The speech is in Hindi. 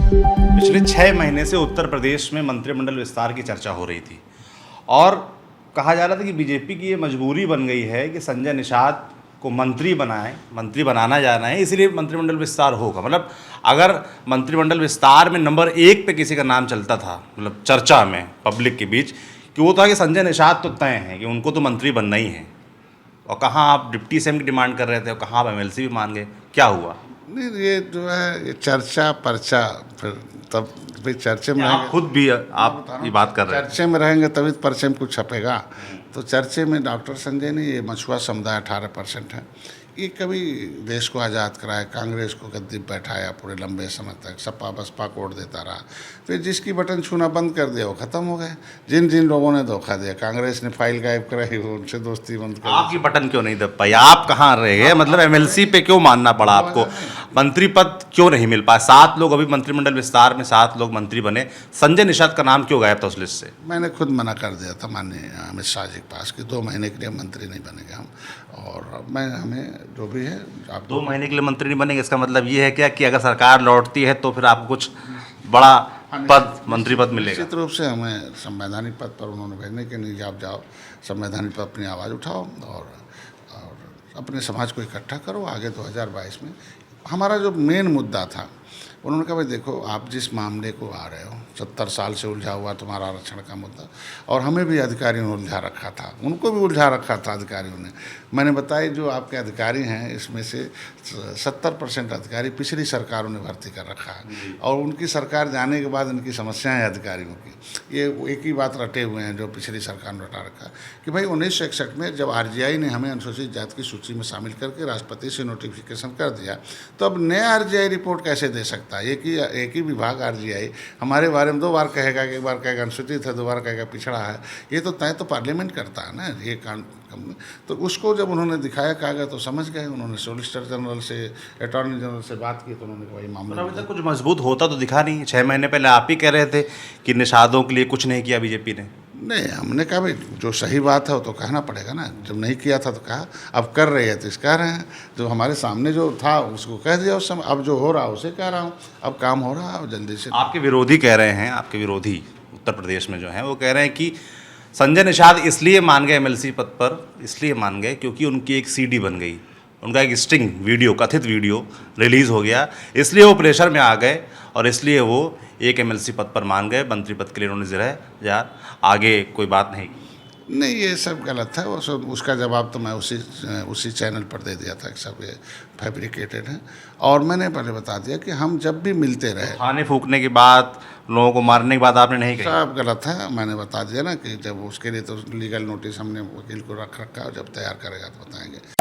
पिछले 6 महीने से उत्तर प्रदेश में मंत्रिमंडल विस्तार की चर्चा हो रही थी और कहा जा रहा था कि बीजेपी की ये मजबूरी बन गई है कि संजय निषाद को मंत्री बनाना जाना है, इसलिए मंत्रिमंडल विस्तार होगा। मतलब अगर मंत्रिमंडल विस्तार में नंबर 1 पे किसी का नाम चलता था, मतलब चर्चा में पब्लिक के बीच, कि वो था कि संजय निषाद तो तय हैं कि उनको तो मंत्री बनना ही है। और कहाँ आप डिप्टी सीएम की डिमांड कर रहे थे और कहाँ आप एमएलसी भी मान गए, क्या हुआ? नहीं, ये जो है ये चर्चा पर्चा, फिर तब भाई चर्चे में आप रहेंगे, खुद भी आप ये बात कर रहे हैं। चर्चे में रहेंगे तभी तो पर्चे में कुछ छपेगा। तो चर्चे में डॉक्टर संजय ने ये मछुआ समुदाय 18% है, ये कभी देश को आज़ाद कराया, कांग्रेस को गद्दी पे बैठाया पूरे लंबे समय तक, सपा बसपा को वोट देता रहा, फिर जिसकी बटन छूना बंद कर दिया वो ख़त्म हो गए। जिन जिन लोगों ने धोखा दिया, कांग्रेस ने फाइल गायब कराई, वो उनसे दोस्ती बंद कर। आपकी बटन क्यों नहीं दब पाई? आप कहाँ रह गए? मतलब एमएलसी पे क्यों मानना पड़ा आपको? मंत्री पद क्यों नहीं मिल पाया? 7 लोग अभी मंत्रिमंडल विस्तार में 7 लोग मंत्री बने, संजय निषाद का नाम क्यों गायब था उस लिस्ट से? मैंने खुद मना कर दिया था माननीय अमित शाह जी के पास कि 2 महीने के लिए मंत्री नहीं बनेंगे हम, और मैं हमें जो भी है आप 2 महीने के लिए मंत्री नहीं बनेंगे, इसका मतलब ये है क्या कि अगर सरकार लौटती है तो फिर आपको कुछ बड़ा पद, मंत्री पद मिलेगा? निश्चित रूप से हमें संवैधानिक पद पर उन्होंने भेजने के नहीं, आप जाओ संवैधानिक पद अपनी आवाज़ उठाओ और अपने समाज को इकट्ठा करो आगे 2022 में। हमारा जो मेन मुद्दा था, उन्होंने कहा भाई देखो, आप जिस मामले को आ रहे हो 70 साल से उलझा हुआ तुम्हारा आरक्षण का मुद्दा, और हमें भी अधिकारियों ने उलझा रखा था, उनको भी उलझा रखा था अधिकारियों ने। मैंने बताया जो आपके अधिकारी हैं इसमें से 70% अधिकारी पिछली सरकारों ने भर्ती कर रखा है, और उनकी सरकार जाने के बाद इनकी समस्याएं हैं अधिकारियों की। ये एक ही बात रटे हुए हैं जो पिछली सरकार ने रटा रखा कि भाई 1961 में जब आरजीआई ने हमें अनुसूचित जाति की सूची में शामिल करके राष्ट्रपति से नोटिफिकेशन कर दिया, तो अब नया आरजीआई रिपोर्ट कैसे दे सकता है? एक ही विभाग आरजीआई हमारे बारे में 2 बार कहेगा, एक बार कहेगा अनुसूचित है, 2 बार कहेगा पिछड़ा है। ये तो तय तो पार्लियामेंट करता है ना ये काम। तो उसको जब उन्होंने दिखाया कागज तो समझ गए, उन्होंने सॉलिसिटर जनरल से, अटॉर्नी जनरल से बात की, तो उन्होंने वही मामला। अभी तक कुछ मजबूत होता तो दिखा नहीं। 6 महीने पहले आप ही कह रहे थे कि निषादों के लिए कुछ नहीं किया बीजेपी ने। नहीं, हमने कहा भाई जो सही बात है वो तो कहना पड़ेगा ना। जब नहीं किया था तो कहा, अब कर रहे हैं तो इस कह रहे हैं, जो हमारे सामने जो था उसको कह दिया उस समय, अब जो हो रहा उसे कह रहा हूँ, अब काम हो रहा है, अब जल्दी से। आपके विरोधी कह रहे हैं, आपके विरोधी उत्तर प्रदेश में जो हैं वो कह रहे हैं कि संजय निषाद इसलिए मान गए एमएलसी पद पर, इसलिए मान गए क्योंकि उनकी एक सीडी बन गई, उनका एक स्टिंग वीडियो, कथित वीडियो रिलीज़ हो गया, इसलिए वो प्रेशर में आ गए और इसलिए वो एक एमएलसी पद पर मान गए। मंत्री पद के लिए उन्होंने ज़रा यार आगे कोई बात नहीं की। नहीं, ये सब गलत है। वो सब उसका जवाब तो मैं उसी चैनल पर दे दिया था कि सब ये फैब्रिकेटेड है, और मैंने पहले बता दिया कि हम जब भी मिलते रहे। थाने फूंकने के बाद, लोगों को मारने के बाद आपने नहीं कहा? सब गलत है, मैंने बता दिया ना कि जब उसके लिए तो लीगल नोटिस हमने वकील को रख रखा है, जब तैयार करेगा तो बताएंगे।